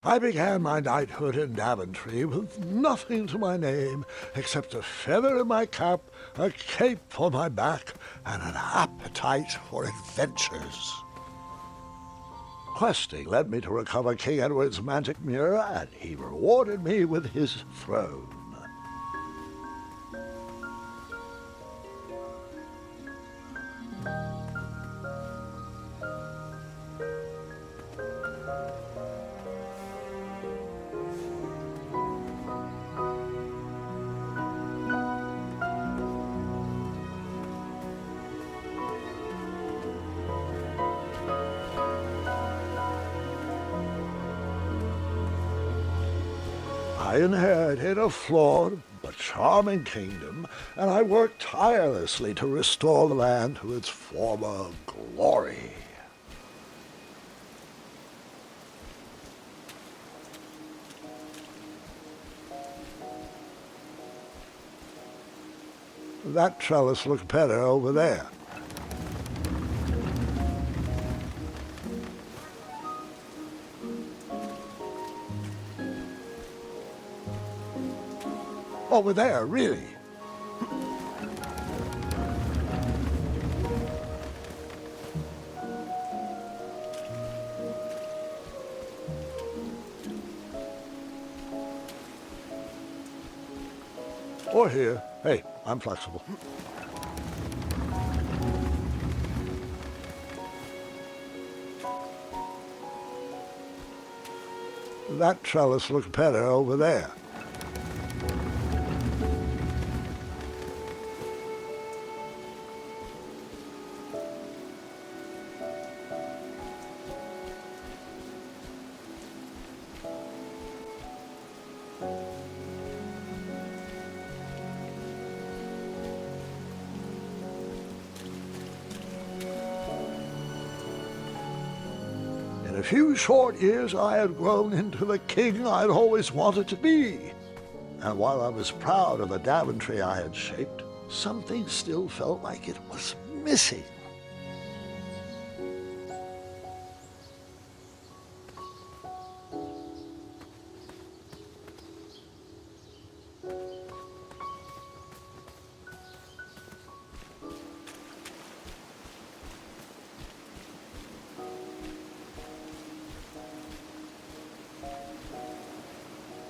I began my knighthood in Daventry with nothing to my name except a feather in my cap, a cape for my back, and an appetite for adventures. Questing led me to recover King Edward's magic mirror, and he rewarded me with his throne. I inherited a flawed but charming kingdom, and I worked tirelessly to restore the land to its former glory. That trellis looked better over there. Over there, really. Or here. Hey, I'm flexible. That trellis looked better over there. In a few short years, I had grown into the king I'd always wanted to be. And while I was proud of the Daventry I had shaped, something still felt like it was missing.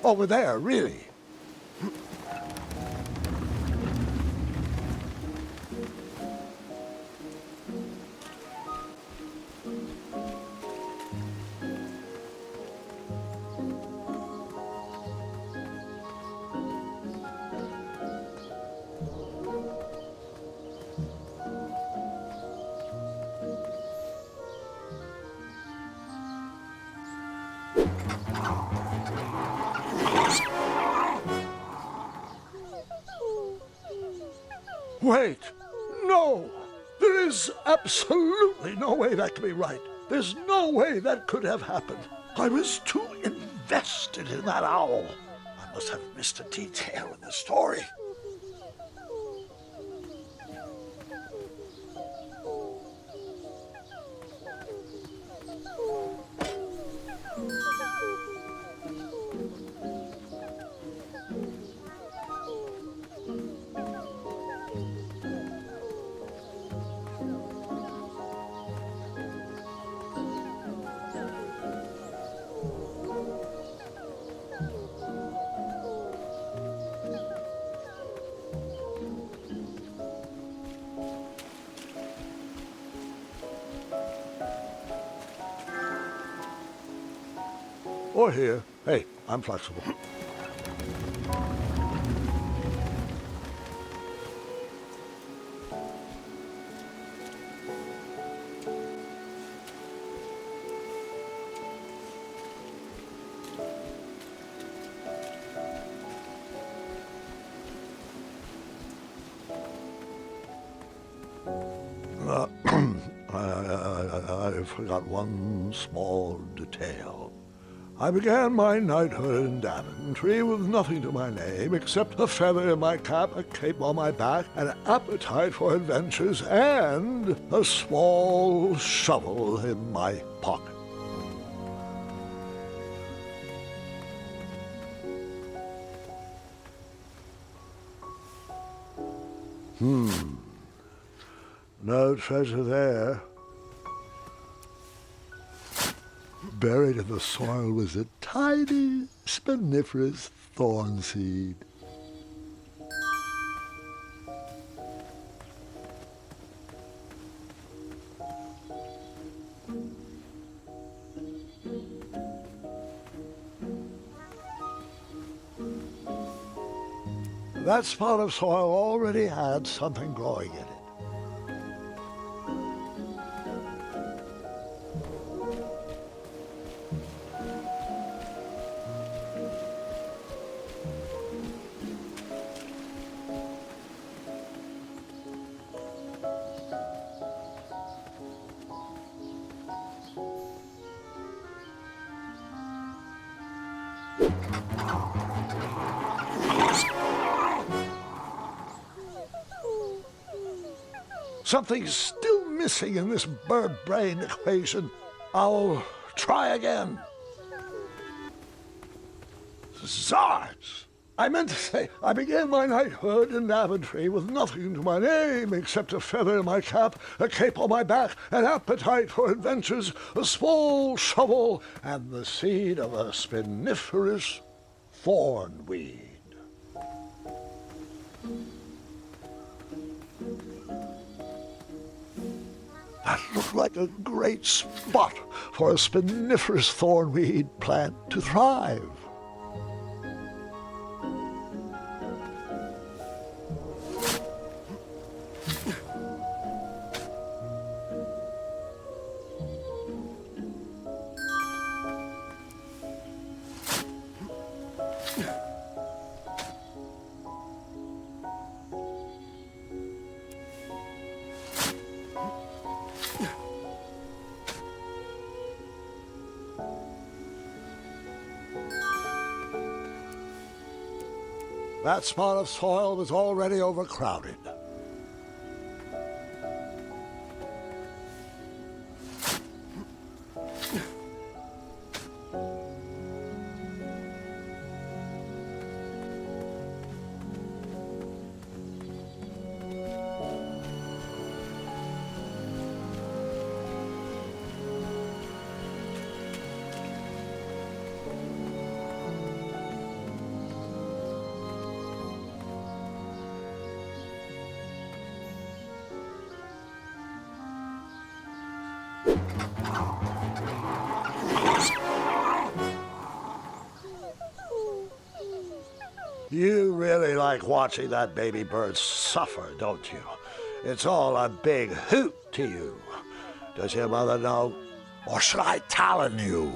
Over there, really. Wait! No! There is absolutely no way that can be right. There's no way that could have happened. I was too invested in that owl. I must have missed a detail in the story. Or here. Hey, I'm flexible. I forgot one small detail. I began my knighthood in Daventry with nothing to my name except a feather in my cap, a cape on my back, an appetite for adventures, and a small shovel in my pocket. No treasure there. Buried in the soil was a tiny, spiniferous thorn seed. That spot of soil already had something growing in it. Something's still missing in this bird brain equation. I'll try again. Zards! I meant to say, I began my knighthood in Daventry with nothing to my name except a feather in my cap, a cape on my back, an appetite for adventures, a small shovel, and the seed of a spiniferous thornweed. That looked like a great spot for a spiniferous thornweed plant to thrive. That spot of soil was already overcrowded. You really like watching that baby bird suffer, don't you? It's all a big hoot to you. Does your mother know? Or should I talon you?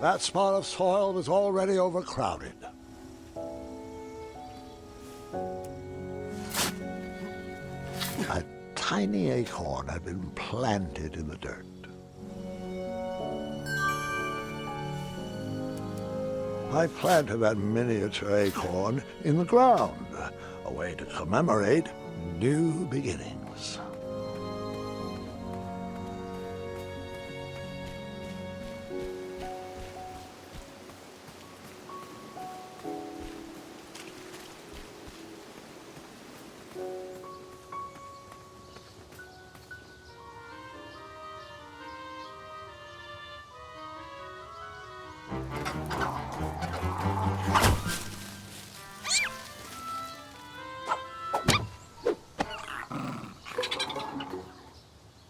That spot of soil was already overcrowded. A tiny acorn had been planted in the dirt. I planted that miniature acorn in the ground, a way to commemorate new beginnings.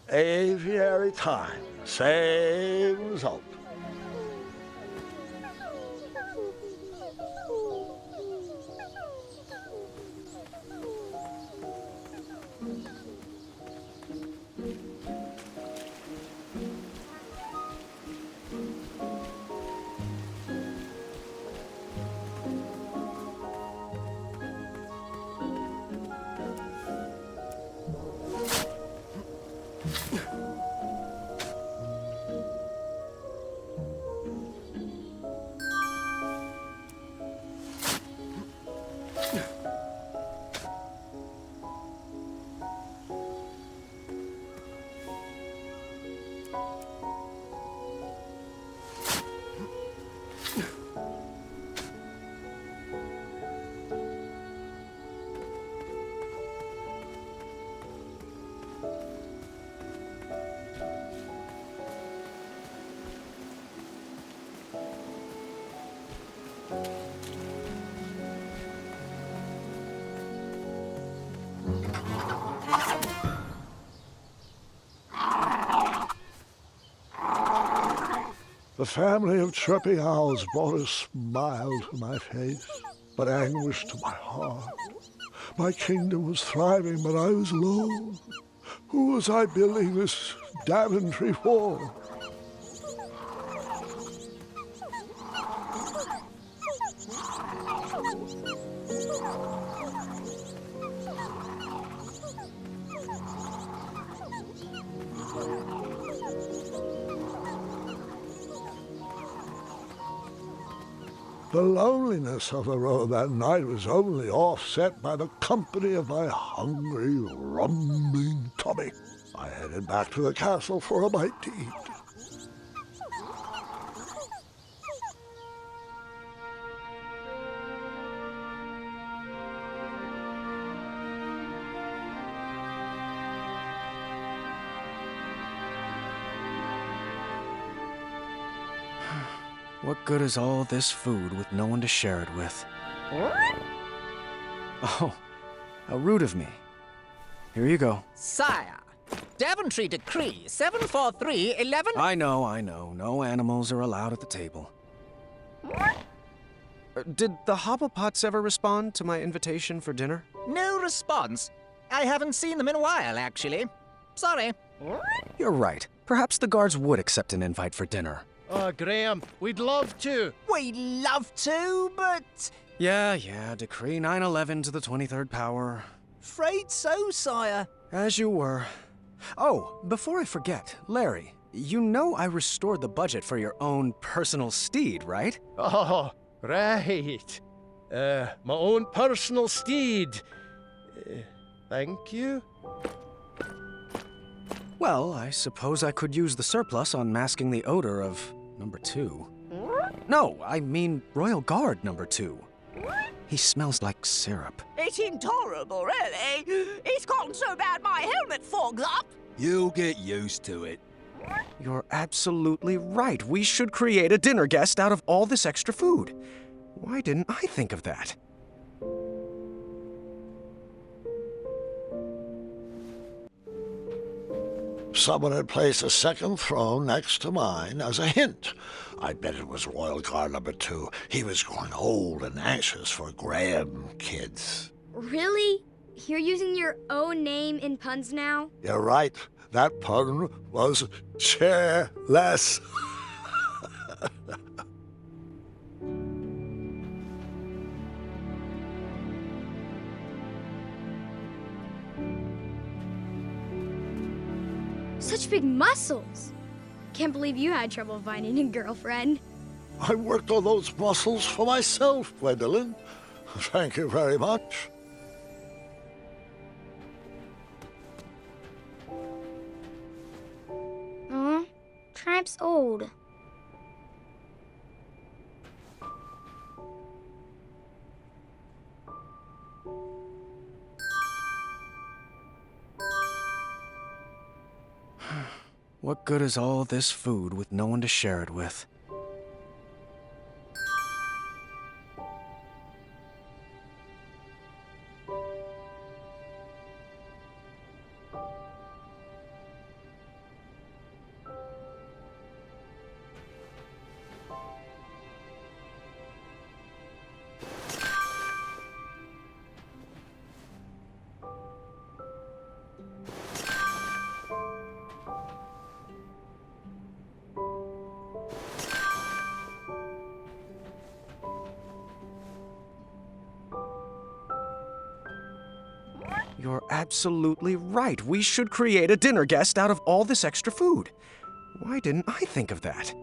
Aviary time, same result. The family of chirping owls brought a smile to my face, but anguish to my heart. My kingdom was thriving, but I was alone. Who was I building this Daventry for? The loneliness of the road that night was only offset by the company of my hungry, rumbling tummy. I headed back to the castle for a bite to eat. What good is all this food with no one to share it with? Oh, how rude of me. Here you go. Sire, Daventry Decree 74311. I know. No animals are allowed at the table. Did the Hobblepots ever respond to my invitation for dinner? No response. I haven't seen them in a while, actually. Sorry. You're right. Perhaps the guards would accept an invite for dinner. Oh, Graham, we'd love to. We'd love to, but... Yeah, Decree 911 to the 23rd power. Afraid so, sire. As you were. Oh, before I forget, Larry, you know I restored the budget for your own personal steed, right? Oh, right. My own personal steed. Thank you. Well, I suppose I could use the surplus on masking the odor of number 2. No, I mean Royal Guard number 2. He smells like syrup. It's intolerable, really. It's gotten so bad my helmet fogs up. You'll get used to it. You're absolutely right. We should create a dinner guest out of all this extra food. Why didn't I think of that? Someone had placed a second throne next to mine as a hint. I bet it was Royal Guard number 2. He was growing old and anxious for grandkids. Really? You're using your own name in puns now? You're right. That pun was chairless. Such big muscles. Can't believe you had trouble finding a girlfriend. I worked on those muscles for myself, Gwendolyn. Thank you very much. Tribe's old. What good is all this food with no one to share it with? You're absolutely right. We should create a dinner guest out of all this extra food. Why didn't I think of that?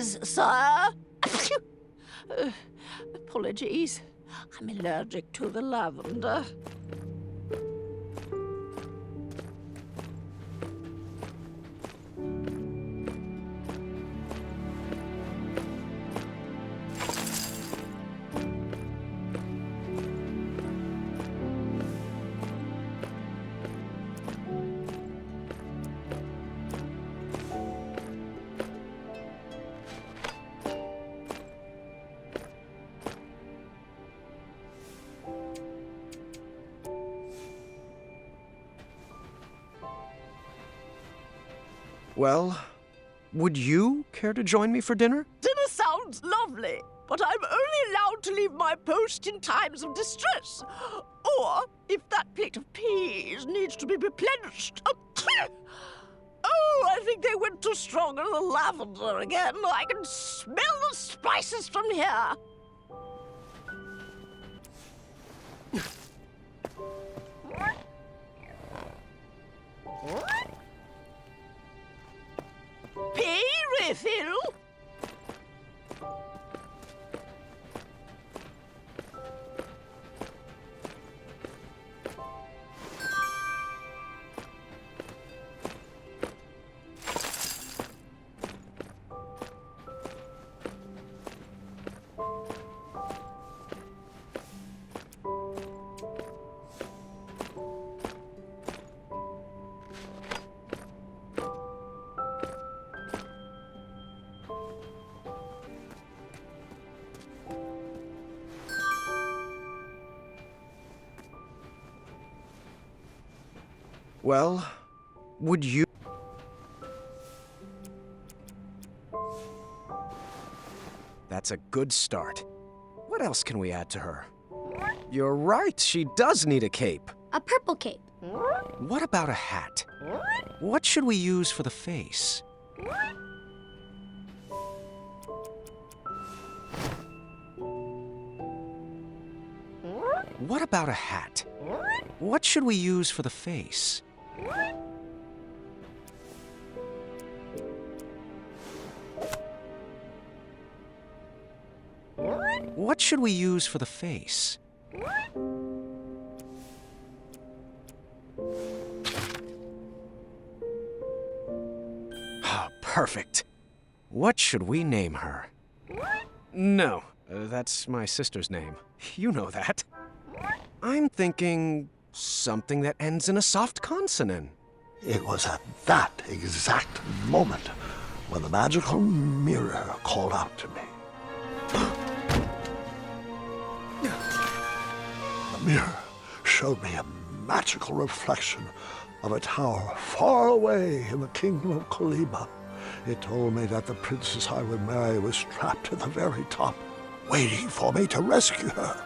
Please, sir. Apologies. I'm allergic to the lavender. Well, would you care to join me for dinner? Dinner sounds lovely, but I'm only allowed to leave my post in times of distress. Or if that plate of peas needs to be replenished. Oh, I think they went too strong on the lavender again. I can smell the spices from here. Pea refill? Well, would you... That's a good start. What else can we add to her? You're right, she does need a cape. A purple cape. What about a hat? What should we use for the face? What about a hat? What should we use for the face? What should we use for the face? Ah, perfect. What should we name her? No, that's my sister's name. You know that. I'm thinking something that ends in a soft consonant. It was at that exact moment when the magical mirror called out to me. The mirror showed me a magical reflection of a tower far away in the kingdom of Koliba. It told me that the princess I would marry was trapped at the very top, waiting for me to rescue her.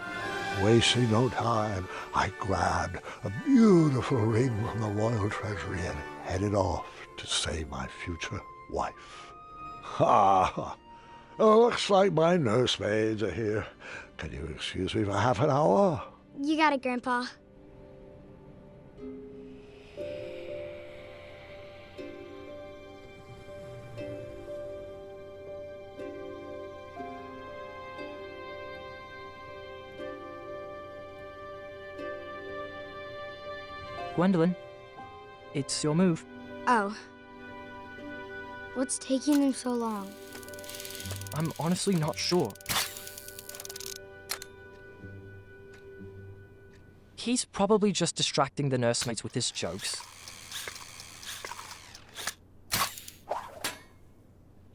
Wasting no time, I grabbed a beautiful ring from the royal treasury and headed off to save my future wife. Ha! Looks like my nursemaids are here. Can you excuse me for half an hour? You got it, Grandpa. Gwendolyn, it's your move. Oh. What's taking them so long? I'm honestly not sure. He's probably just distracting the nursemaids with his jokes.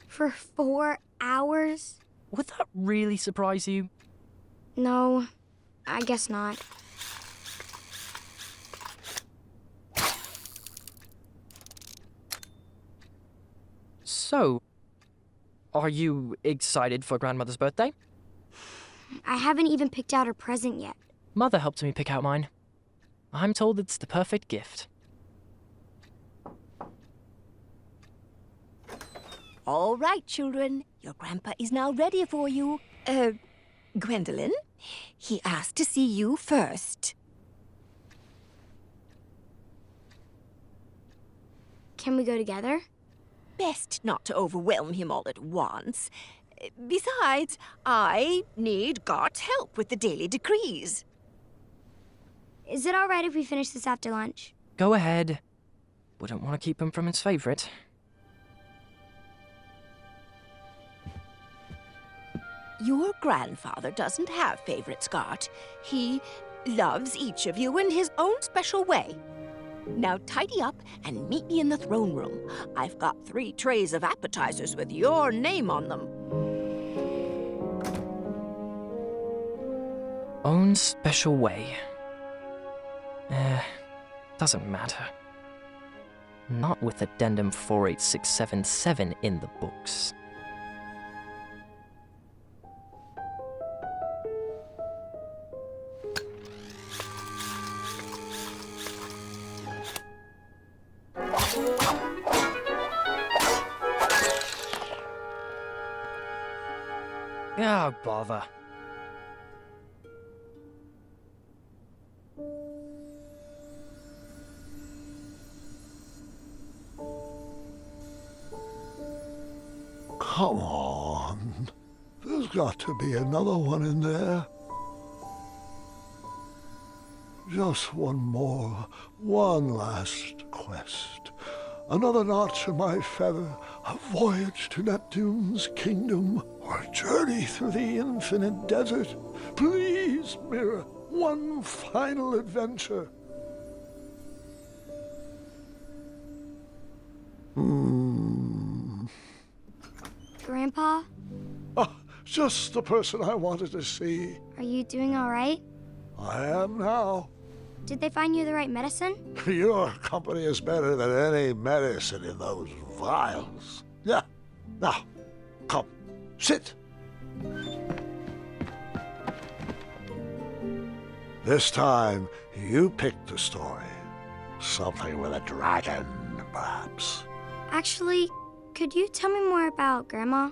For 4 hours? Would that really surprise you? No, I guess not. So, are you excited for Grandmother's birthday? I haven't even picked out her present yet. Mother helped me pick out mine. I'm told it's the perfect gift. All right, children. Your grandpa is now ready for you. Gwendolyn, he asked to see you first. Can we go together? best not to overwhelm him all at once. Besides, I need Gart's help with the daily decrees. Is it all right if we finish this after lunch? Go ahead. Wouldn't want to keep him from his favorite. Your grandfather doesn't have favorites, Gart. He loves each of you in his own special way. Now tidy up and meet me in the throne room. I've got 3 trays of appetizers with your name on them. Own special way. Doesn't matter. Not with Addendum 48677 in the books. Oh, bother. Come on. There's got to be another one in there. Just one more, one last quest. Another notch in my feather, a voyage to Neptune's kingdom, or a journey through the infinite desert. Please, Mirror, one final adventure. Grandpa, Ah, just the person I wanted to see. are you doing all right? I am now. Did they find you the right medicine? Your company is better than any medicine in those vials. Yeah. Now, come, sit. This time, you picked the story. Something with a dragon, perhaps. Actually, could you tell me more about Grandma?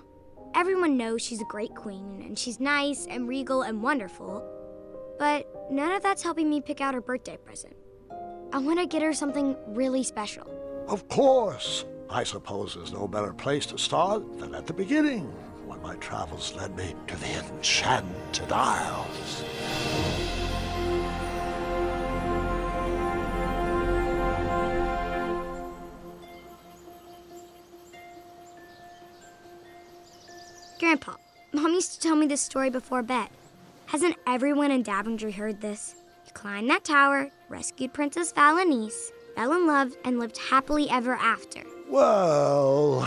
Everyone knows she's a great queen, and she's nice and regal and wonderful. But none of that's helping me pick out her birthday present. I want to get her something really special. Of course. I suppose there's no better place to start than at the beginning, when my travels led me to the Enchanted Isles. Grandpa, Mom used to tell me this story before bed. Hasn't everyone in Daventry heard this? You climbed that tower, rescued Princess Valenice, fell in love, and lived happily ever after. Well,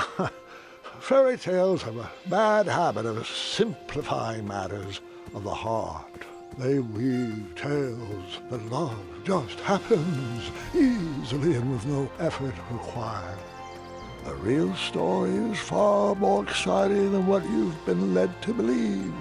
fairy tales have a bad habit of simplifying matters of the heart. They weave tales that love just happens easily and with no effort required. The real story is far more exciting than what you've been led to believe.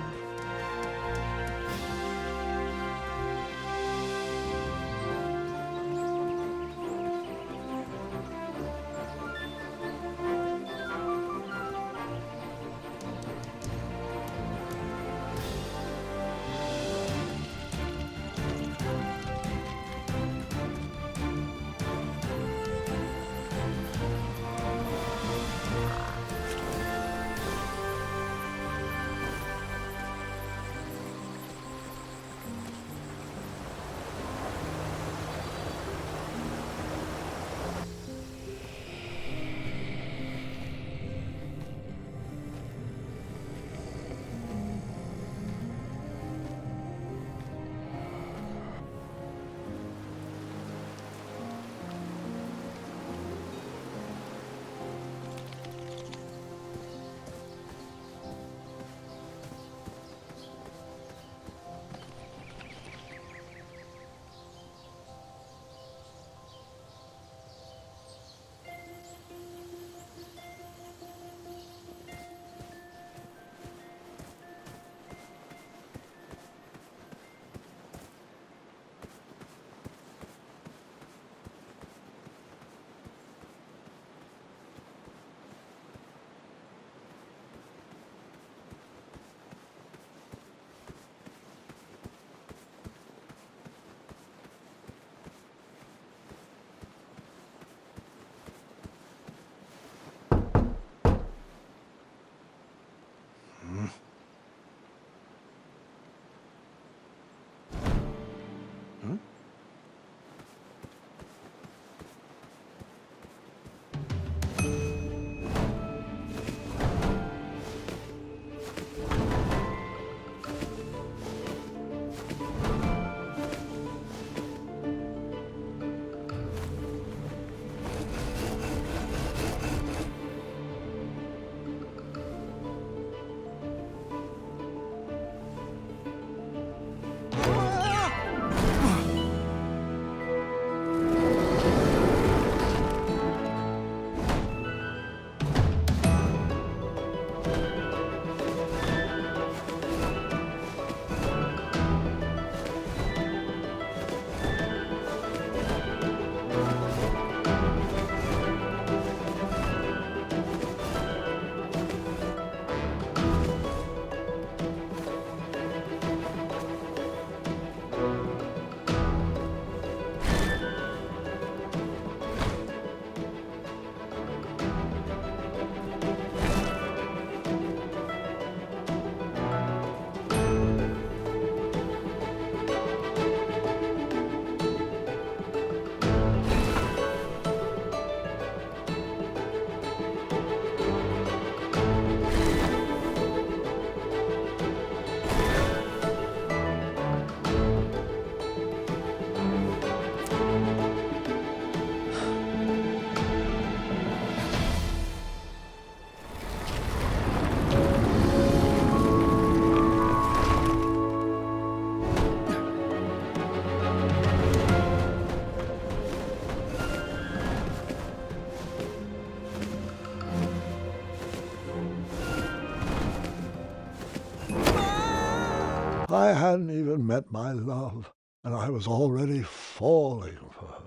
I hadn't even met my love, and I was already falling for her.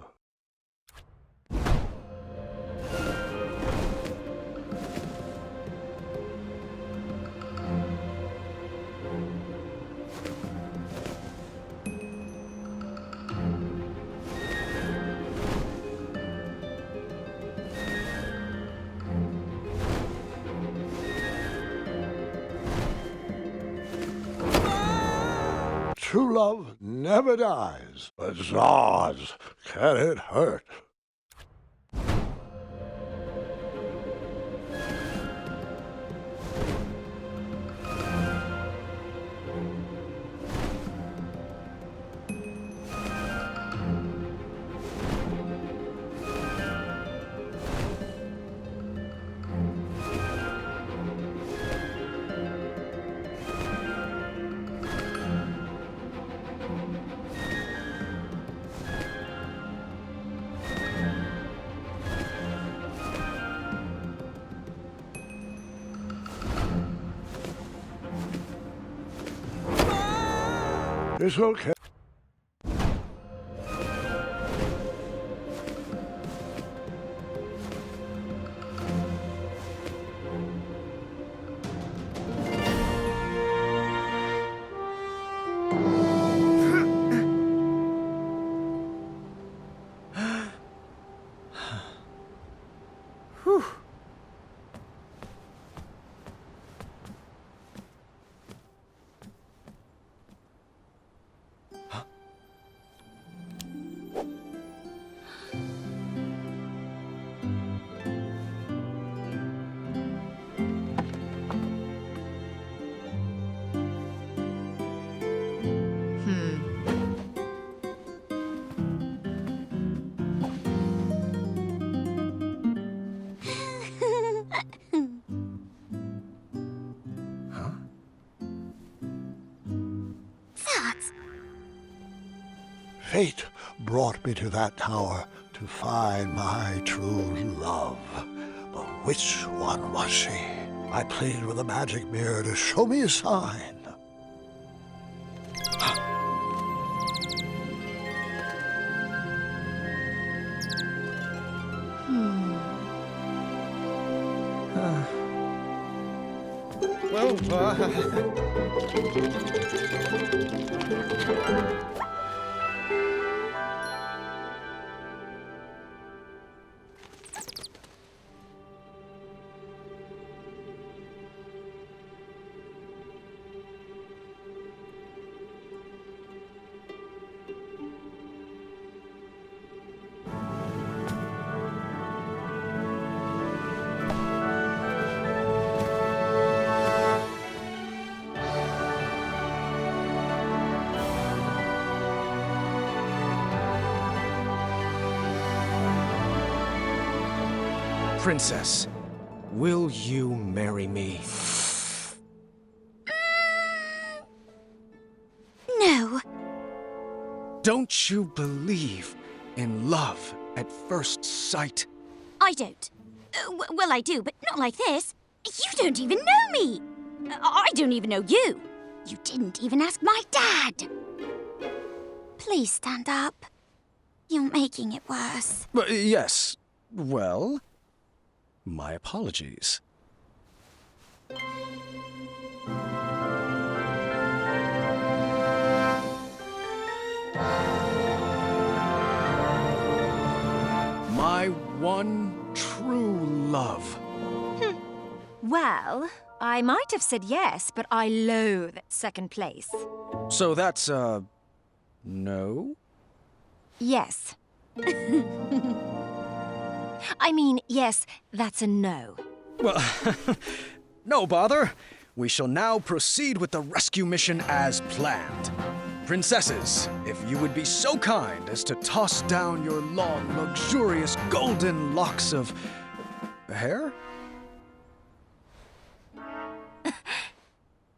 True love never dies, but Zods, can it hurt? It's okay. Whew. Fate brought me to that tower to find my true love. But which one was she? I pleaded with the magic mirror to show me a sign. Princess, will you marry me? No. Don't you believe in love at first sight? I don't. Well, I do, but not like this. You don't even know me. I don't even know you. You didn't even ask my dad. Please stand up. You're making it worse. Yes. Well, my apologies. My one true love. Well, I might have said yes, but I loathe second place. So that's, no? Yes. I mean, yes, that's a no. Well, no bother. We shall now proceed with the rescue mission as planned. Princesses, if you would be so kind as to toss down your long, luxurious golden locks of hair?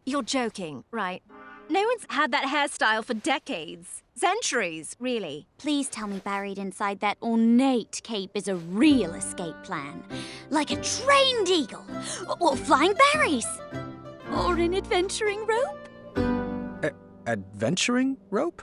You're joking, right? No one's had that hairstyle for decades. Centuries, really. Please tell me buried inside that ornate cape is a real escape plan. Like a trained eagle, or flying berries, or an adventuring rope. adventuring rope?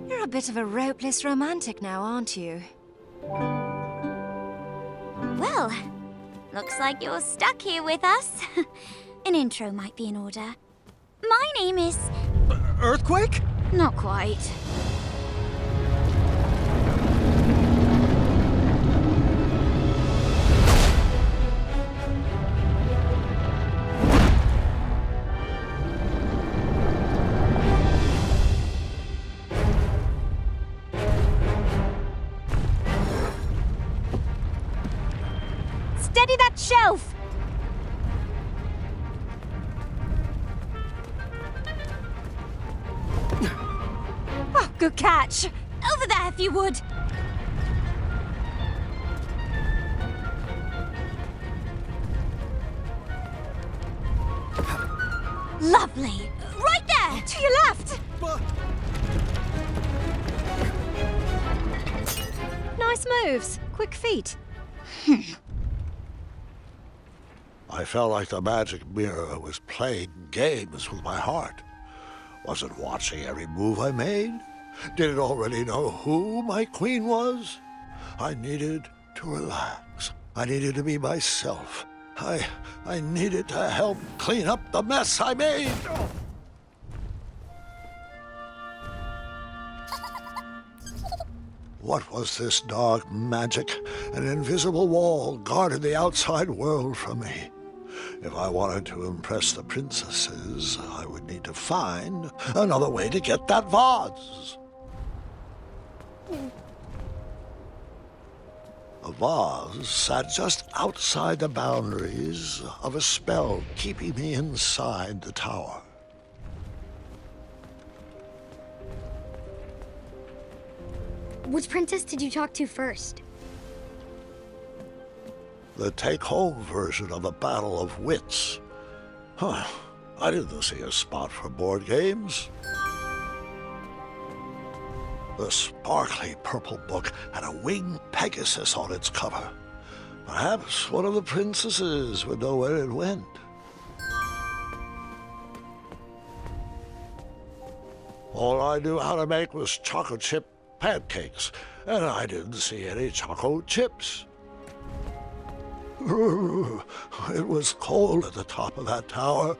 You're a bit of a ropeless romantic now, aren't you? Well, looks like you're stuck here with us. An intro might be in order. My name is... Earthquake? Not quite. Steady that shelf! Oh, good catch! Over there, if you would! Lovely. Right there! To your left! Nice moves. Quick feet. I felt like the magic mirror was playing games with my heart. Was it watching every move I made? Did it already know who my queen was? I needed to relax. I needed to be myself. I needed to help clean up the mess I made. What was this dark magic? An invisible wall guarded the outside world from me. If I wanted to impress the princesses, I would need to find another way to get that vase. A vase sat just outside the boundaries of a spell keeping me inside the tower. Which princess did you talk to first? The take-home version of a battle of wits. Huh, I didn't see a spot for board games. The sparkly purple book had a winged Pegasus on its cover. Perhaps one of the princesses would know where it went. All I knew how to make was chocolate chip pancakes, and I didn't see any choco chips. It was cold at the top of that tower.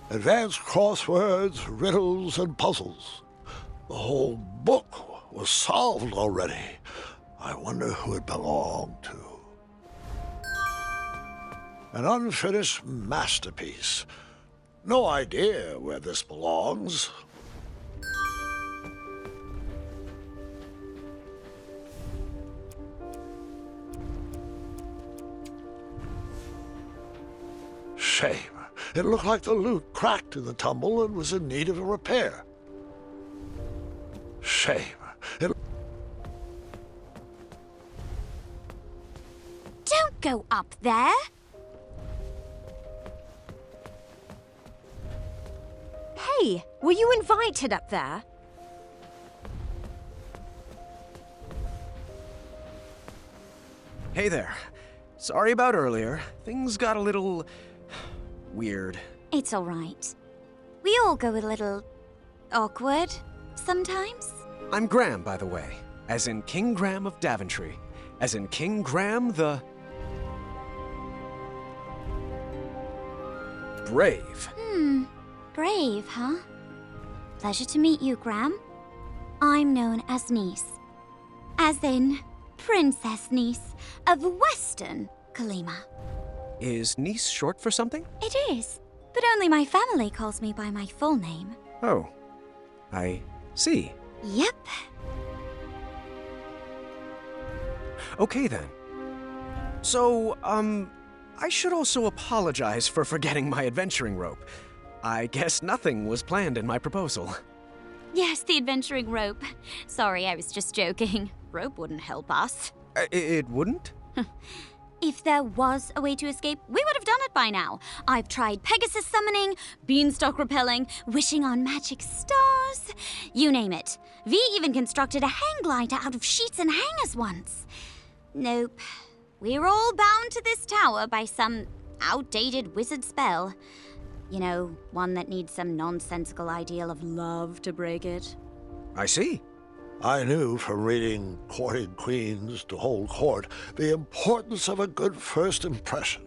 Advanced crosswords, riddles, and puzzles. The whole book was solved already. I wonder who it belonged to. An unfinished masterpiece. No idea where this belongs. Shame. It looked like the loot cracked in the tumble and was in need of a repair. Shame. Don't go up there! Hey, were you invited up there? Hey there. Sorry about earlier. Things got a little... weird. It's all right. We all go a little... awkward sometimes. I'm Graham, by the way. As in King Graham of Daventry. As in King Graham the... Brave. Brave, huh? Pleasure to meet you, Graham. I'm known as Niece. As in, Princess Niece of Western Kalima. Is Niece short for something? It is, but only my family calls me by my full name. Oh, I see. Yep. Okay then. So, I should also apologize for forgetting my adventuring rope. I guess nothing was planned in my proposal. Yes, the adventuring rope. Sorry, I was just joking. Rope wouldn't help us. It wouldn't? If there was a way to escape, we would have done it by now. I've tried Pegasus summoning, beanstalk rappelling, wishing on magic stars. You name it. V even constructed a hang glider out of sheets and hangers once. Nope. We're all bound to this tower by some outdated wizard spell. You know, one that needs some nonsensical ideal of love to break it. I see. I knew from reading Courting Queens to Hold Court the importance of a good first impression.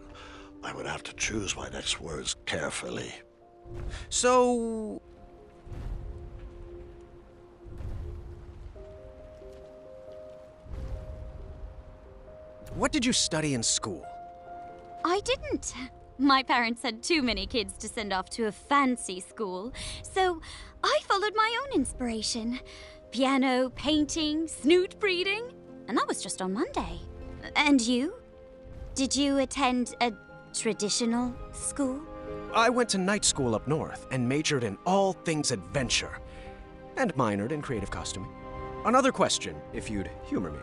I would have to choose my next words carefully. So... what did you study in school? I didn't. My parents had too many kids to send off to a fancy school, so I followed my own inspiration. Piano, painting, snoot breeding, and that was just on Monday. And you? Did you attend a traditional school? I went to night school up north and majored in all things adventure, and minored in creative costuming. Another question, if you'd humor me.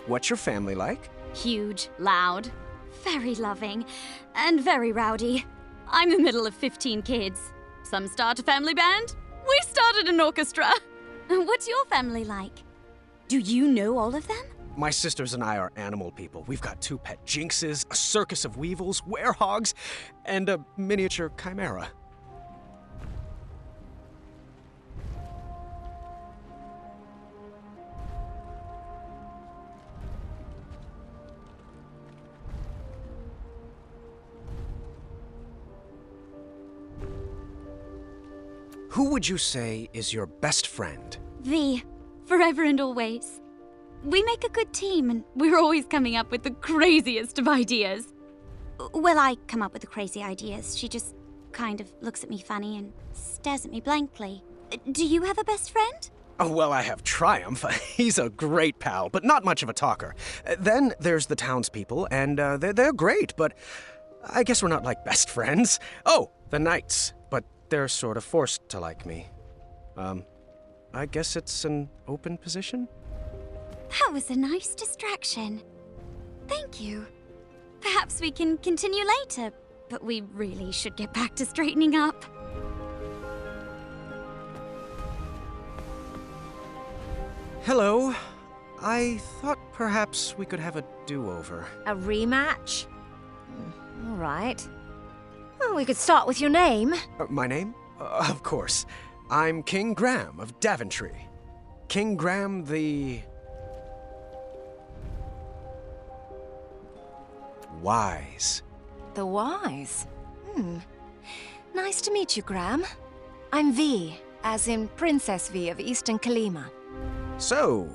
What's your family like? Huge, loud, very loving, and very rowdy. I'm the middle of 15 kids. Some start a family band. We started an orchestra. What's your family like? Do you know all of them? My sisters and I are animal people. We've got 2 pet jinxes, a circus of weevils, werehogs, and a miniature chimera. Who would you say is your best friend? V, forever and always. We make a good team, and we're always coming up with the craziest of ideas. Well, I come up with the crazy ideas. She just kind of looks at me funny and stares at me blankly. Do you have a best friend? Oh, well, I have Triumph. He's a great pal, but not much of a talker. Then there's the townspeople, and they're great, but I guess we're not like best friends. Oh, the knights, but they're sort of forced to like me. I guess it's an open position? That was a nice distraction. Thank you. Perhaps we can continue later, but we really should get back to straightening up. Hello. I thought perhaps we could have a do-over. A rematch? All right. Well, we could start with your name. My name? Of course. I'm King Graham of Daventry. King Graham the... Wise. The Wise? Nice to meet you, Graham. I'm V, as in Princess V of Eastern Kalima. So,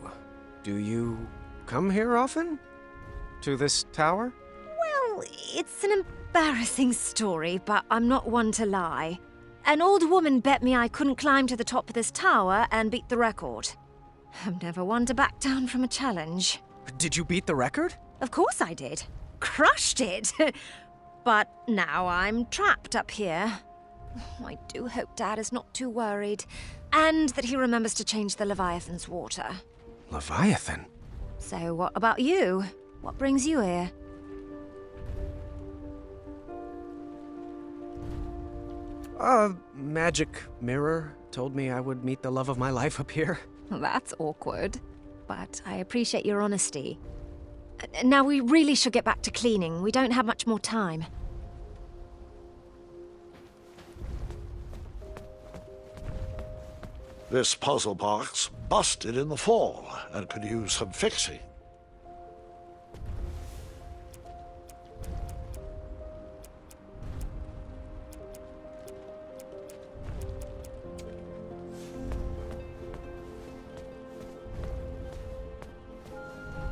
do you come here often? To this tower? Well, it's an embarrassing story, but I'm not one to lie. An old woman bet me I couldn't climb to the top of this tower and beat the record. I'm never one to back down from a challenge. Did you beat the record? Of course I did. Crushed it. But now I'm trapped up here. I do hope Dad is not too worried. And that he remembers to change the Leviathan's water. Leviathan? So what about you? What brings you here? Magic mirror told me I would meet the love of my life up here. That's awkward. But I appreciate your honesty. Now we really should get back to cleaning. We don't have much more time. This puzzle box busted in the fall and could use some fixing.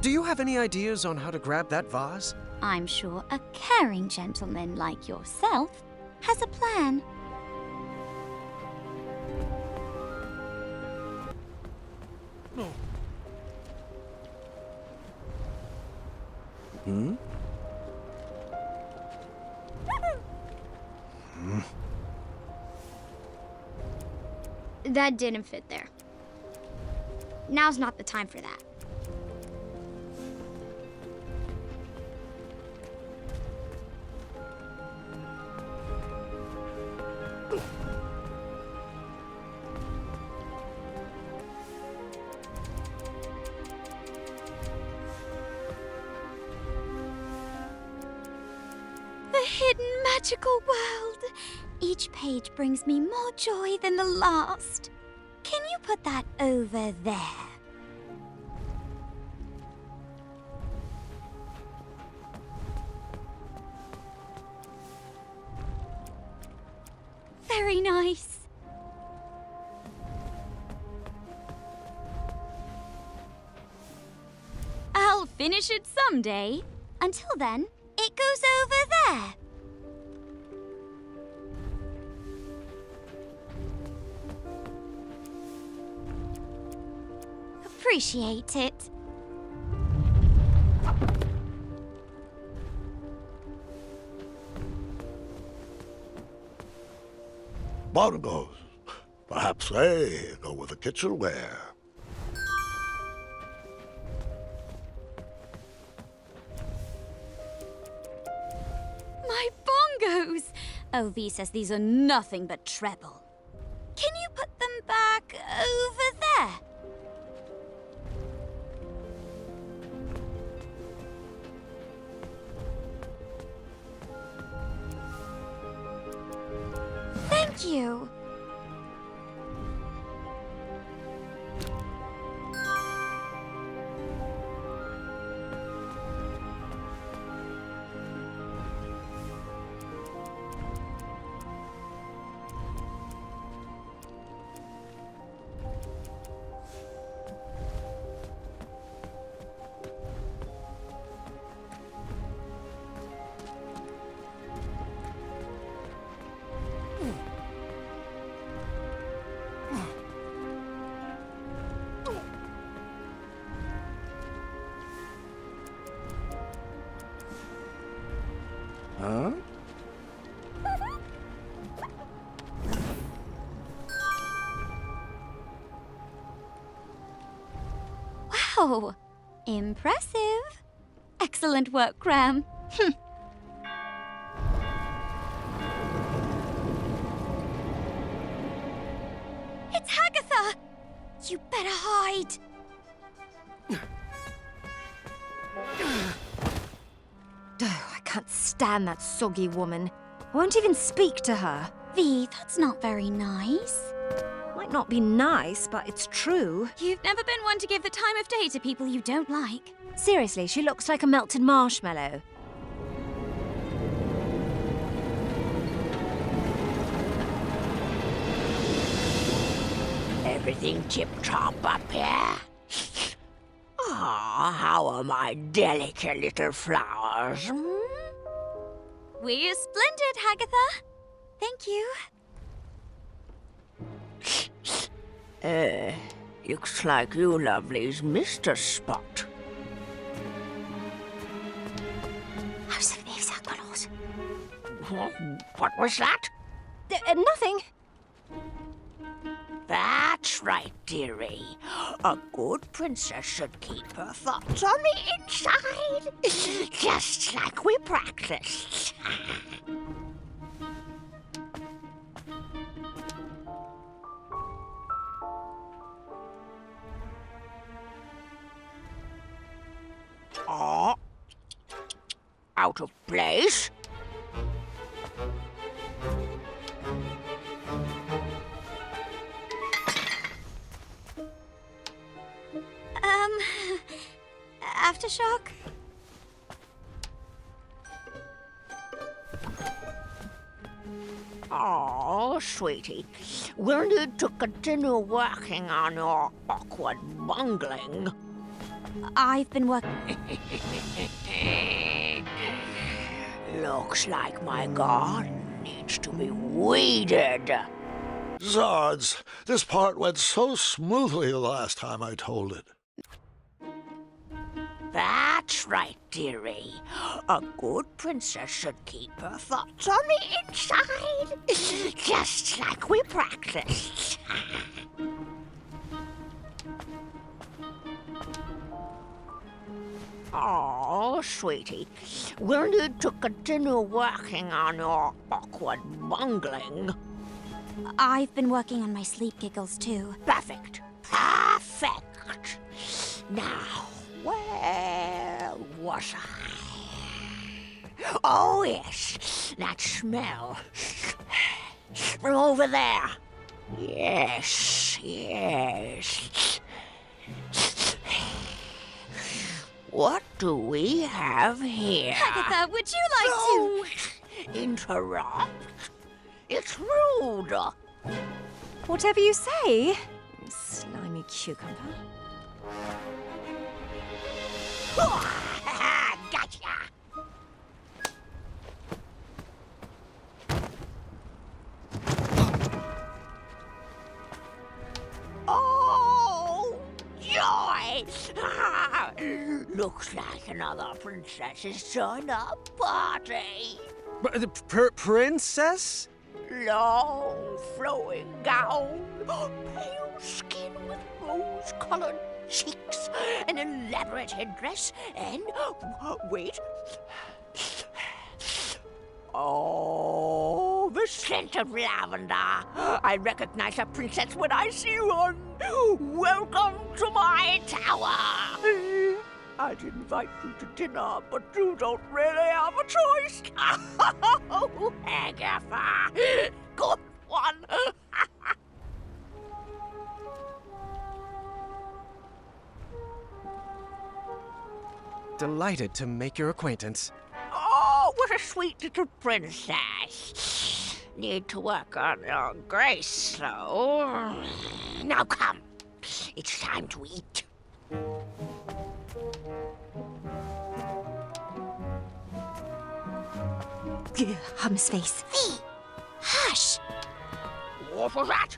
Do you have any ideas on how to grab that vase? I'm sure a caring gentleman like yourself has a plan. Hmm? That didn't fit there. Now's not the time for that. The hidden magical world. Each page brings me more joy than the last. Can you put that over there? Very nice. I'll finish it someday. Until then, it goes over there. Appreciate it. Bongos. Perhaps they go with the kitchenware. My bongos! OV says these are nothing but treble. Can you put them back over there? Thank you. Huh? Wow, impressive. Excellent work, Graham. It's Hagatha! You better hide. I can't stand that soggy woman. I won't even speak to her. V, that's not very nice. Might not be nice, but it's true. You've never been one to give the time of day to people you don't like. Seriously, she looks like a melted marshmallow. Everything tip-top up here? Ah, how are my delicate little flowers? We're splendid, Hagatha. Thank you. Looks like you lovelies missed a spot. What was that? Nothing. That's right, dearie. A good princess should keep her thoughts on the inside, just like we practiced. Oh, out of place? Aftershock? Oh, sweetie, we'll need to continue working on your awkward bungling. I've been working. Looks like my garden needs to be weeded. Zards, this part went so smoothly the last time I told it. That's right, dearie. A good princess should keep her thoughts on the inside, just like we practiced. Oh, sweetie, we'll need to continue working on your awkward bungling. I've been working on my sleep giggles too. Perfect. Perfect. Now, where was I? Oh, yes, that smell. From over there. Yes, yes. What do we have here? Agatha, would you like to interrupt? It's rude. Whatever you say, slimy cucumber. Gotcha. Oh, joy! Looks like another princess has joined our party. Princess? Long, flowing gown, pale skin with rose-colored cheeks, an elaborate headdress, and wait. Oh, the scent of lavender. I recognize a princess when I see one. Welcome to my tower. I'd invite you to dinner, but you don't really have a choice. Oh, Agatha. Good one. Delighted to make your acquaintance. Oh, what a sweet little princess. Need to work on your grace, though. Now come. It's time to eat. Hum's face. Hey, hush. What was that?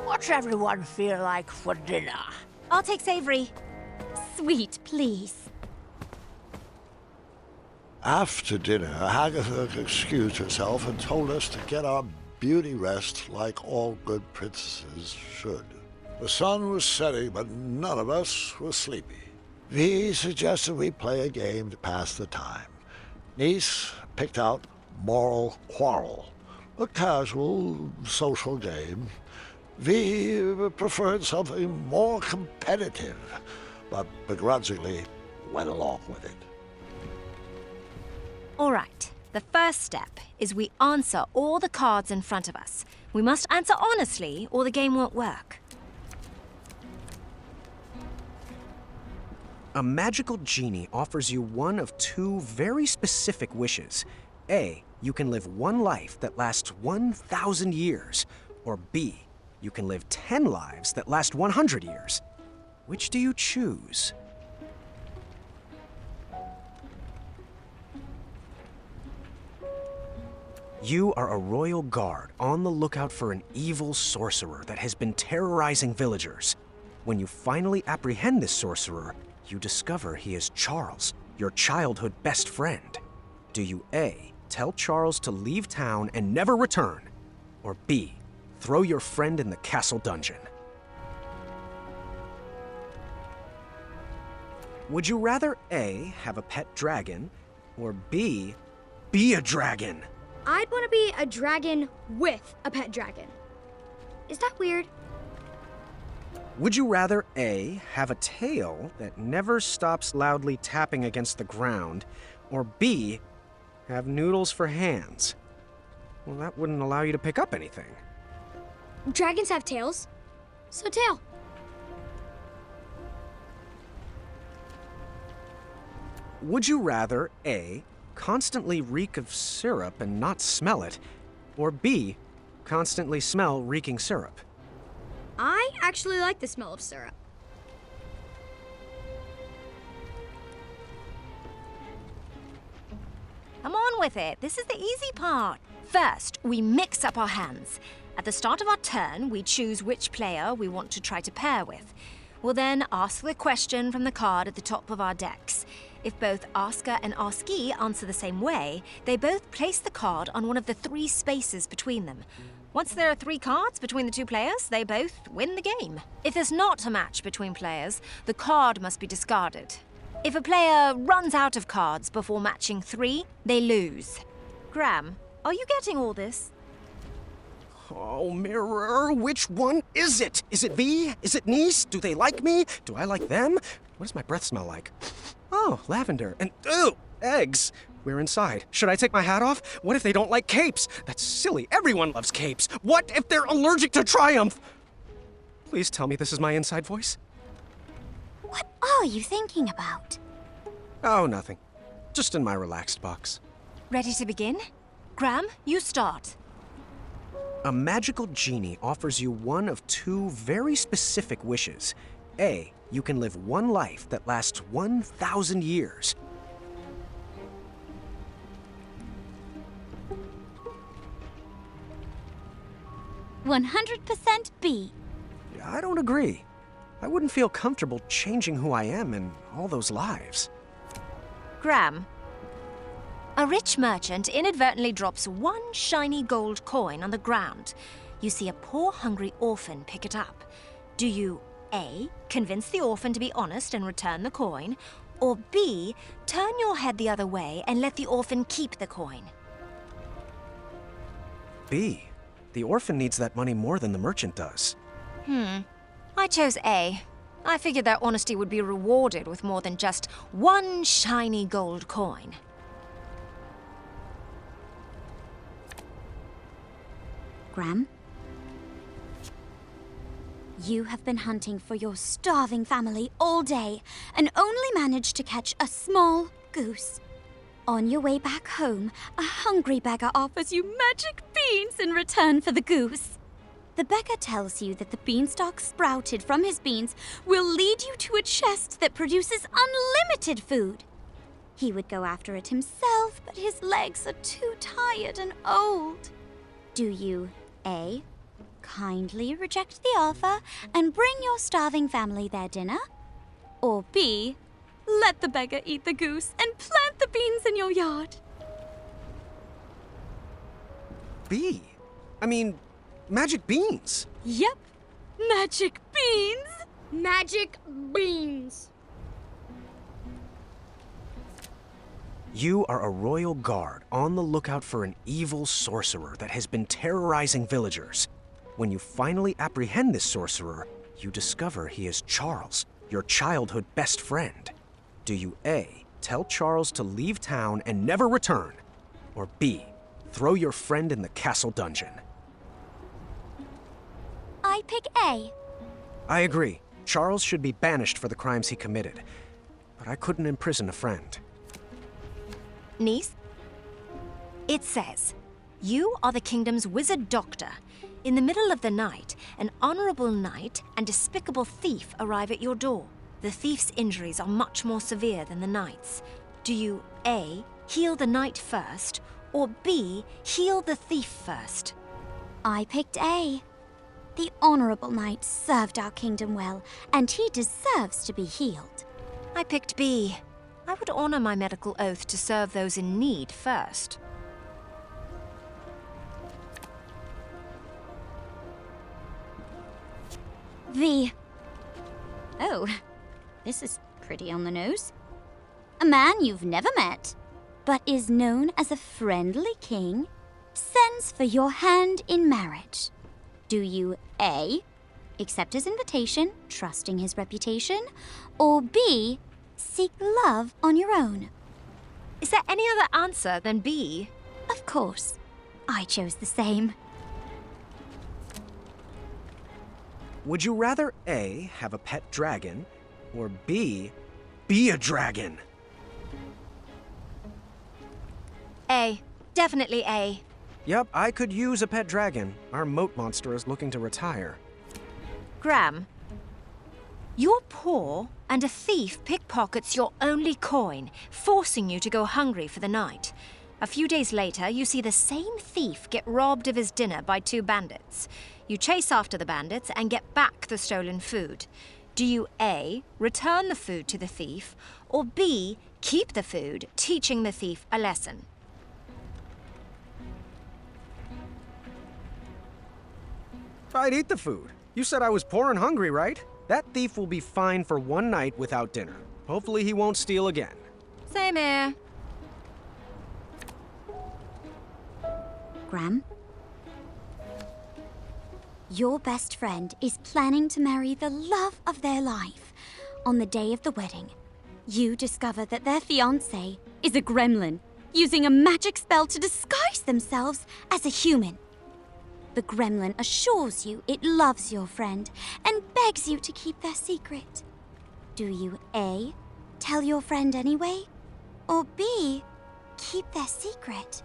What's everyone feel like for dinner? I'll take savory. Sweet, please. After dinner, Agatha excused herself and told us to get our beauty rest like all good princesses should. The sun was setting, but none of us were sleepy. Vi suggested we play a game to pass the time. Niece picked out Moral Quarrel, a casual social game. Vi preferred something more competitive, but begrudgingly went along with it. All right, the first step is we answer all the cards in front of us. We must answer honestly, or the game won't work. A magical genie offers you one of two very specific wishes. A, you can live one life that lasts 1,000 years. Or B, you can live 10 lives that last 100 years. Which do you choose? You are a royal guard on the lookout for an evil sorcerer that has been terrorizing villagers. When you finally apprehend this sorcerer, you discover he is Charles, your childhood best friend. Do you A, tell Charles to leave town and never return? Or B, throw your friend in the castle dungeon? Would you rather A, have a pet dragon, or B, be a dragon? I'd want to be a dragon with a pet dragon. Is that weird? Would you rather A, have a tail that never stops loudly tapping against the ground, or B, have noodles for hands? Well, that wouldn't allow you to pick up anything. Dragons have tails, so tail. Would you rather A, constantly reek of syrup and not smell it, or B, constantly smell reeking syrup? I actually like the smell of syrup. Come on with it. This is the easy part. First, we mix up our hands. At the start of our turn, we choose which player we want to try to pair with. We'll then ask the question from the card at the top of our decks. If both asker and askee answer the same way, they both place the card on one of the 3 spaces between them. Once there are 3 cards between the 2 players, they both win the game. If there's not a match between players, the card must be discarded. If a player runs out of cards before matching 3, they lose. Graham, are you getting all this? Oh, Mirror, which one is it? Is it V? Is it Niece? Do they like me? Do I like them? What does my breath smell like? Oh, lavender. And, ooh, eggs. We're inside. Should I take my hat off? What if they don't like capes? That's silly. Everyone loves capes. What if they're allergic to Triumph? Please tell me this is my inside voice. What are you thinking about? Oh, nothing. Just in my relaxed box. Ready to begin? Graham, you start. A magical genie offers you one of 2 very specific wishes. A, you can live 1 life that lasts 1,000 years. %100% B. I don't agree. I wouldn't feel comfortable changing who I am in all those lives. Graham. A rich merchant inadvertently drops 1 shiny gold coin on the ground. You see a poor, hungry orphan pick it up. Do you A, convince the orphan to be honest and return the coin, or B, turn your head the other way and let the orphan keep the coin? B, the orphan needs that money more than the merchant does. I chose A. I figured their honesty would be rewarded with more than just 1 shiny gold coin. Graham? You have been hunting for your starving family all day and only managed to catch a small goose. On your way back home, a hungry beggar offers you magic beans in return for the goose. The beggar tells you that the beanstalk sprouted from his beans will lead you to a chest that produces unlimited food. He would go after it himself, but his legs are too tired and old. Do you A, kindly reject the offer and bring your starving family their dinner? Or B, let the beggar eat the goose and plant the beans in your yard? B? I mean, magic beans. Yep, magic beans! Magic beans. You are a royal guard on the lookout for an evil sorcerer that has been terrorizing villagers. When you finally apprehend this sorcerer, you discover he is Charles, your childhood best friend. Do you A, tell Charles to leave town and never return? Or B, throw your friend in the castle dungeon? I pick A. I agree. Charles should be banished for the crimes he committed. But I couldn't imprison a friend. Niece? It says, you are the kingdom's wizard doctor. In the middle of the night, an honorable knight and despicable thief arrive at your door. The thief's injuries are much more severe than the knight's. Do you A, heal the knight first, or B, heal the thief first? I picked A. The honorable knight served our kingdom well, and he deserves to be healed. I picked B. I would honor my medical oath to serve those in need first. V. Oh, this is pretty on the nose. A man you've never met, but is known as a friendly king, sends for your hand in marriage. Do you A, accept his invitation, trusting his reputation, or B, seek love on your own? Is there any other answer than B? Of course. I chose the same. Would you rather A, have a pet dragon, or B, be a dragon? A. Definitely A. Yep, I could use a pet dragon. Our moat monster is looking to retire. Graham, you're poor, and a thief pickpockets your only coin, forcing you to go hungry for the night. A few days later, you see the same thief get robbed of his dinner by 2 bandits. You chase after the bandits and get back the stolen food. Do you A, return the food to the thief, or B, keep the food, teaching the thief a lesson? I'd eat the food. You said I was poor and hungry, right? That thief will be fine for 1 night without dinner. Hopefully he won't steal again. Same here. Gram? Your best friend is planning to marry the love of their life. On the day of the wedding, you discover that their fiancé is a gremlin, using a magic spell to disguise themselves as a human. The gremlin assures you it loves your friend and begs you to keep their secret. Do you A, tell your friend anyway? Or B, keep their secret?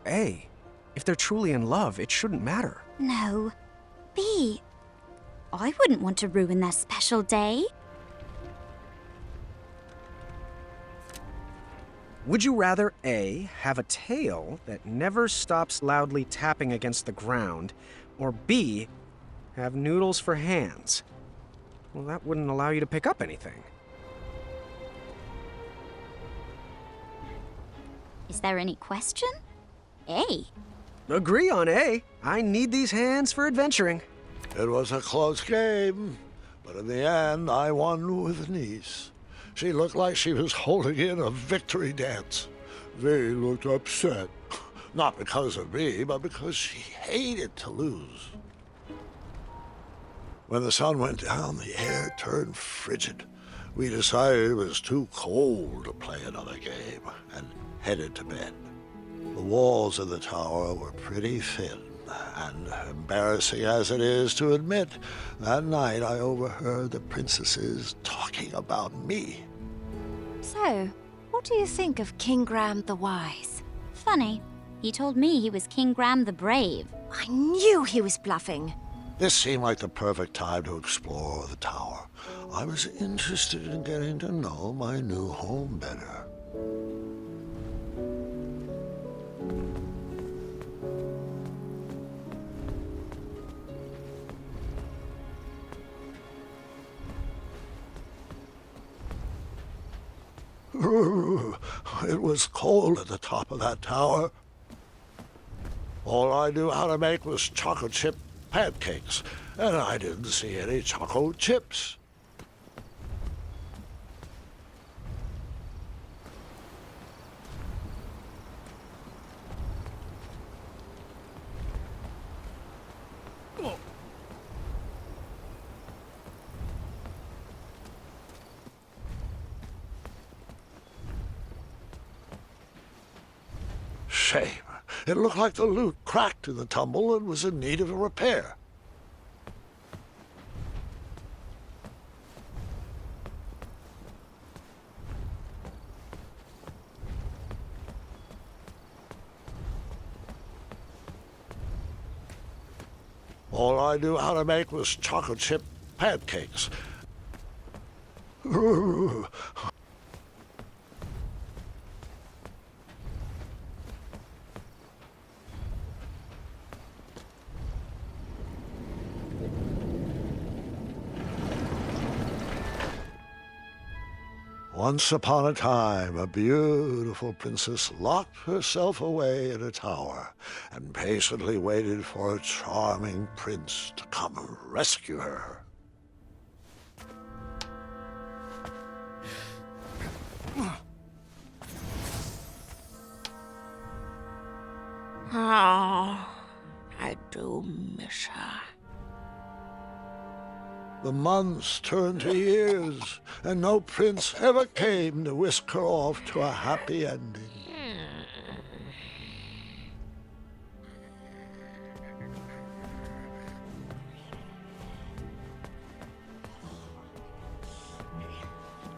A, if they're truly in love, it shouldn't matter. No. B, I wouldn't want to ruin their special day. Would you rather A, have a tail that never stops loudly tapping against the ground, or B, have noodles for hands? Well, that wouldn't allow you to pick up anything. Is there any question? A. Agree on A. I need these hands for adventuring. It was a close game, but in the end, I won with Niece. She looked like she was holding in a victory dance. V looked upset. Not because of me, but because she hated to lose. When the sun went down, the air turned frigid. We decided it was too cold to play another game and headed to bed. The walls of the tower were pretty thin, and embarrassing as it is to admit, that night I overheard the princesses talking about me. So, what do you think of King Gram the Wise? Funny. He told me he was King Gram the Brave. I knew he was bluffing. This seemed like the perfect time to explore the tower. I was interested in getting to know my new home better. It was cold at the top of that tower. All I knew how to make was chocolate chip pancakes, and I didn't see any chocolate chips. Shame. It looked like the loot cracked in the tumble and was in need of a repair. All I knew how to make was chocolate chip pancakes. Once upon a time, a beautiful princess locked herself away in a tower and patiently waited for a charming prince to come rescue her. Oh, I do miss her. The months turned to years, and no prince ever came to whisk her off to a happy ending.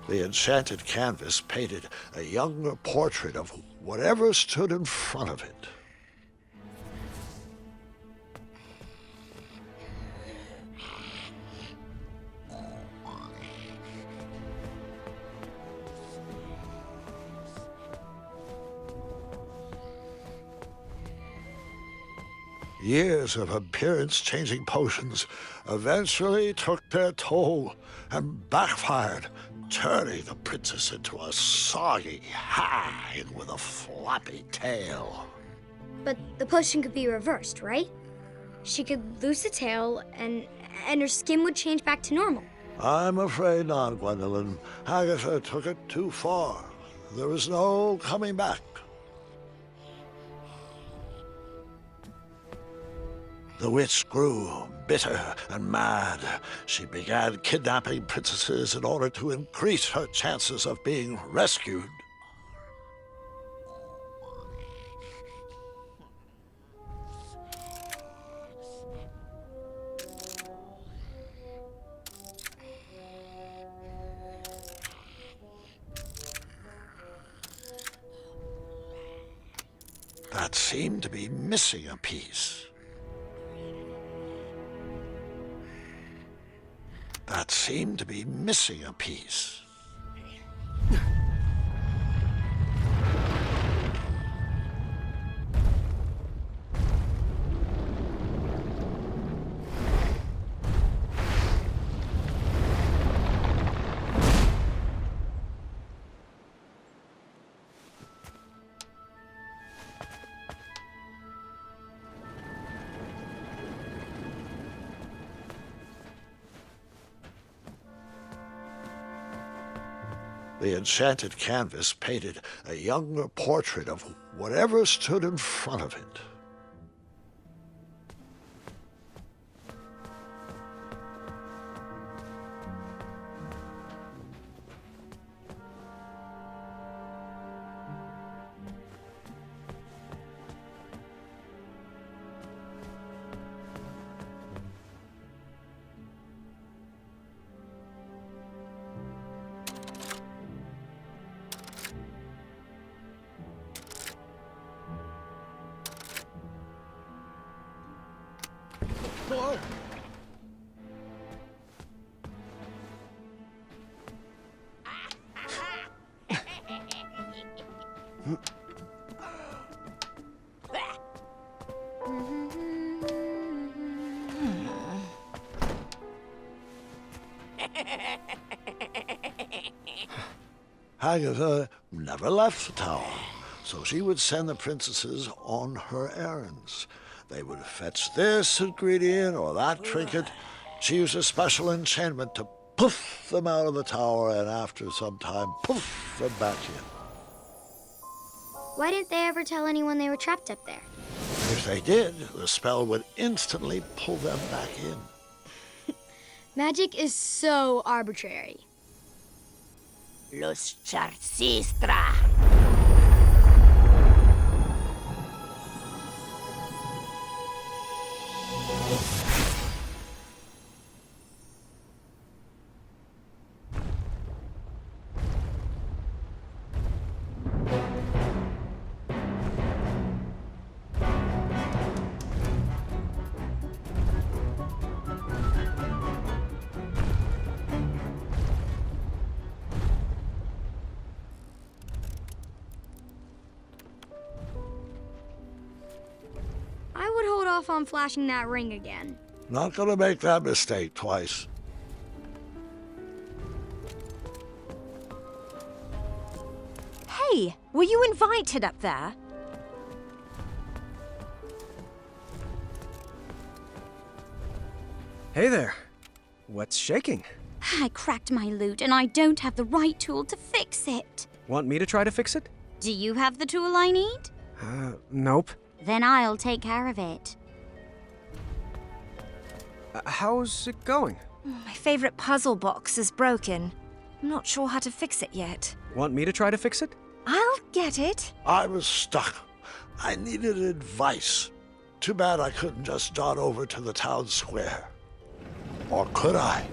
The enchanted canvas painted a younger portrait of whatever stood in front of it. Years of appearance-changing potions eventually took their toll and backfired, turning the princess into a soggy hag with a floppy tail. But the potion could be reversed, right? She could lose the tail and her skin would change back to normal. I'm afraid not, Gwendolyn. Agatha took it too far. There was no coming back. The witch grew bitter and mad. She began kidnapping princesses in order to increase her chances of being rescued. That seemed to be missing a piece. That seemed to be missing a piece. The enchanted canvas painted a younger portrait of whatever stood in front of it. Whoa. Agatha never left the tower, so she would send the princesses on her errands. They would fetch this ingredient or that trinket. She used a special enchantment to poof them out of the tower, and after some time, poof them back in. Why didn't they ever tell anyone they were trapped up there? If they did, the spell would instantly pull them back in. Magic is so arbitrary. Los CH3. I would hold off on flashing that ring again. Not gonna make that mistake twice. Hey, were you invited up there? Hey there. What's shaking? I cracked my lute and I don't have the right tool to fix it. Want me to try to fix it? Do you have the tool I need? Nope. Then I'll take care of it. How's it going? My favorite puzzle box is broken. I'm not sure how to fix it yet. Want me to try to fix it? I'll get it. I was stuck. I needed advice. Too bad I couldn't just dart over to the town square. Or could I?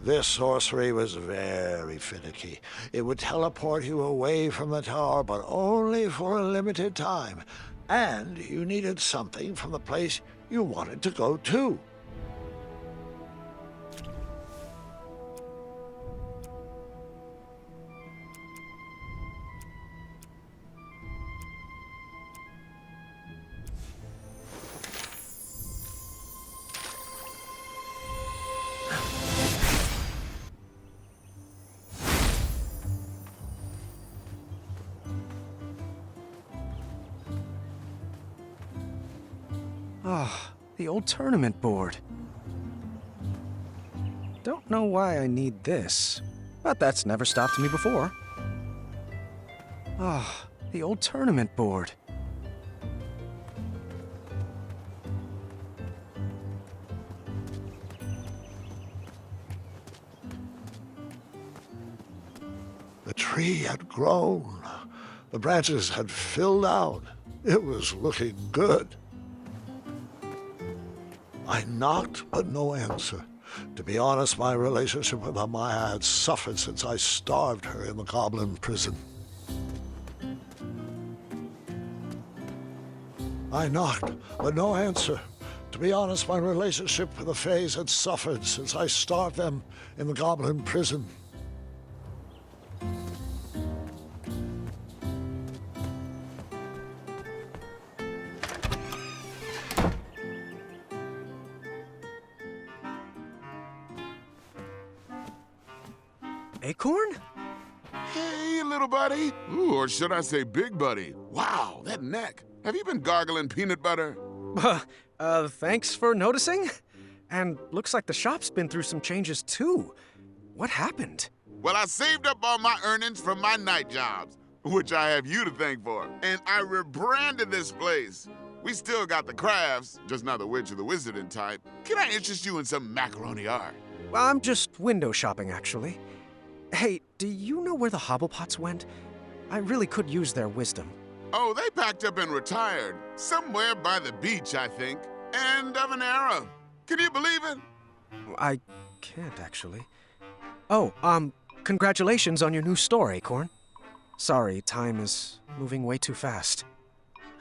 This sorcery was very finicky. It would teleport you away from the tower, but only for a limited time. And you needed something from the place you wanted to go to. Ah, the old tournament board. Don't know why I need this, but that's never stopped me before. Ah, the old tournament board. The tree had grown. The branches had filled out. It was looking good. I knocked, but no answer. To be honest, my relationship with Amaya had suffered since I starved her in the goblin prison. I knocked, but no answer. To be honest, my relationship with the Fays had suffered since I starved them in the goblin prison. Acorn? Hey, little buddy. Ooh, or should I say big buddy? Wow, that neck. Have you been gargling peanut butter? Thanks for noticing. And looks like the shop's been through some changes too. What happened? Well, I saved up all my earnings from my night jobs, which I have you to thank for. And I rebranded this place. We still got the crafts, just not the witch or the wizarding type. Can I interest you in some macaroni art? I'm just window shopping, actually. Hey, do you know where the Hobblepots went? I really could use their wisdom. Oh, they packed up and retired. Somewhere by the beach, I think. End of an era. Can you believe it? I can't, actually. Oh, congratulations on your new store, Acorn. Sorry, time is moving way too fast.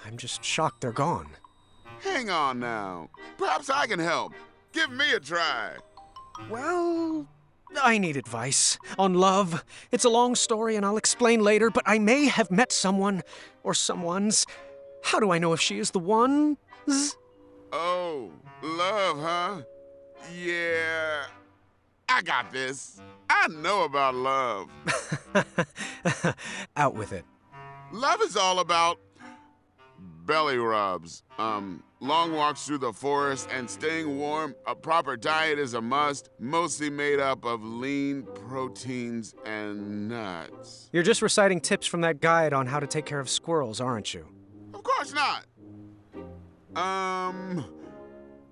I'm just shocked they're gone. Hang on now. Perhaps I can help. Give me a try. Well, I need advice on love. It's a long story and I'll explain later, but I may have met someone or someone's. How do I know if she is the one? Oh, love, huh? Yeah, I got this. I know about love. Out with it. Love is all about belly rubs, long walks through the forest, and staying warm. A proper diet is a must, mostly made up of lean proteins and nuts. You're just reciting tips from that guide on how to take care of squirrels, aren't you? Of course not.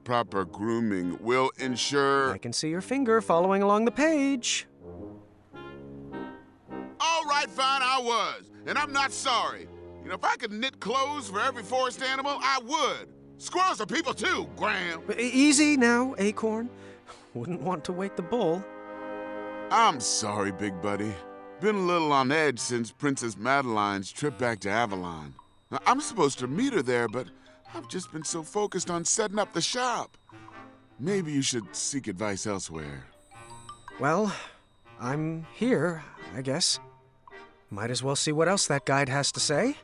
Proper grooming will ensure... I can see your finger following along the page. All right, fine, I was. And I'm not sorry. You know, if I could knit clothes for every forest animal, I would. Squirrels are people too, Graham. Easy now, Acorn. Wouldn't want to wake the bull. I'm sorry, big buddy. Been a little on edge since Princess Madeline's trip back to Avalon. Now, I'm supposed to meet her there, but I've just been so focused on setting up the shop. Maybe you should seek advice elsewhere. Well, I'm here, I guess. Might as well see what else that guide has to say.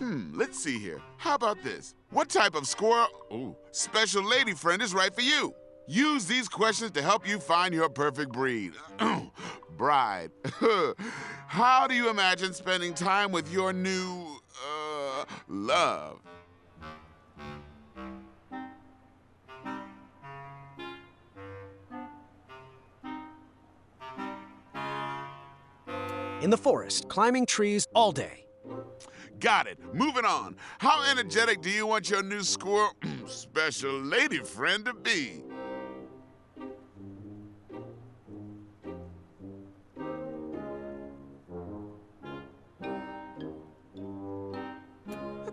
Let's see here. How about this? What type of squirrel, special lady friend is right for you? Use these questions to help you find your perfect breed. Bride. How do you imagine spending time with your new, love? In the forest, climbing trees all day. Got it. Moving on. How energetic do you want your new squirrel special lady friend to be?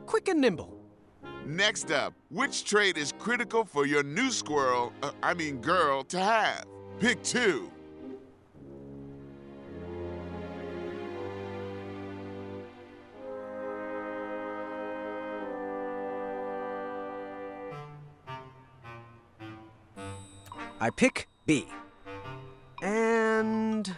Quick and nimble. Next up, which trait is critical for your new girl to have? Pick two. I pick B. And...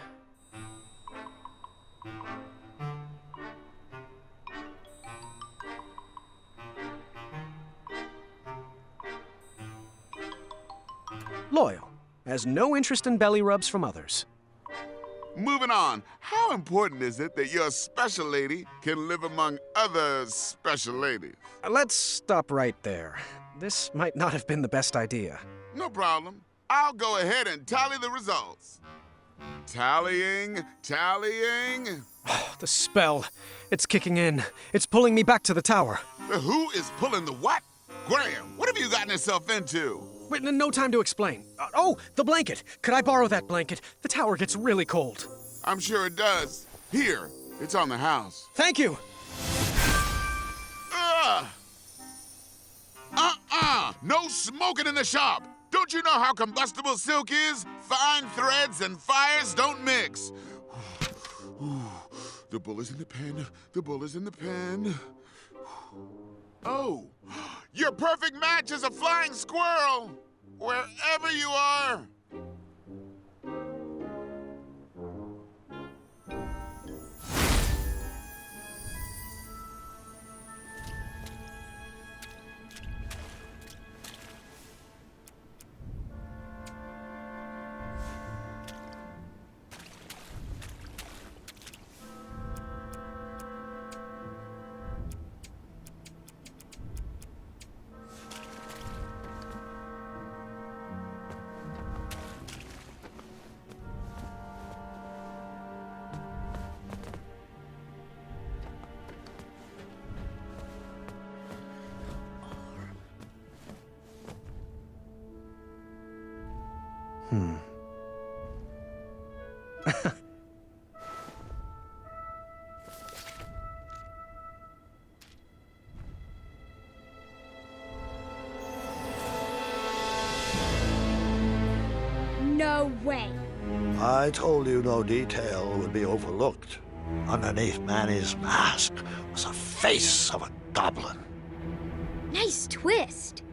loyal. Has no interest in belly rubs from others. Moving on, how important is it that your special lady can live among other special ladies? Let's stop right there. This might not have been the best idea. No problem. I'll go ahead and tally the results. Tallying. The spell. It's kicking in. It's pulling me back to the tower. Who is pulling the what? Graham, what have you gotten yourself into? Wait, no time to explain. Oh, the blanket. Could I borrow that blanket? The tower gets really cold. I'm sure it does. Here, it's on the house. Thank you. No smoking in the shop. Don't you know how combustible silk is? Fine threads and fires don't mix. The bull is in the pen. The bull is in the pen. Oh, your perfect match is a flying squirrel. Wherever you are. No way. I told you no detail would be overlooked. Underneath Manny's mask was the face of a goblin. Nice twist.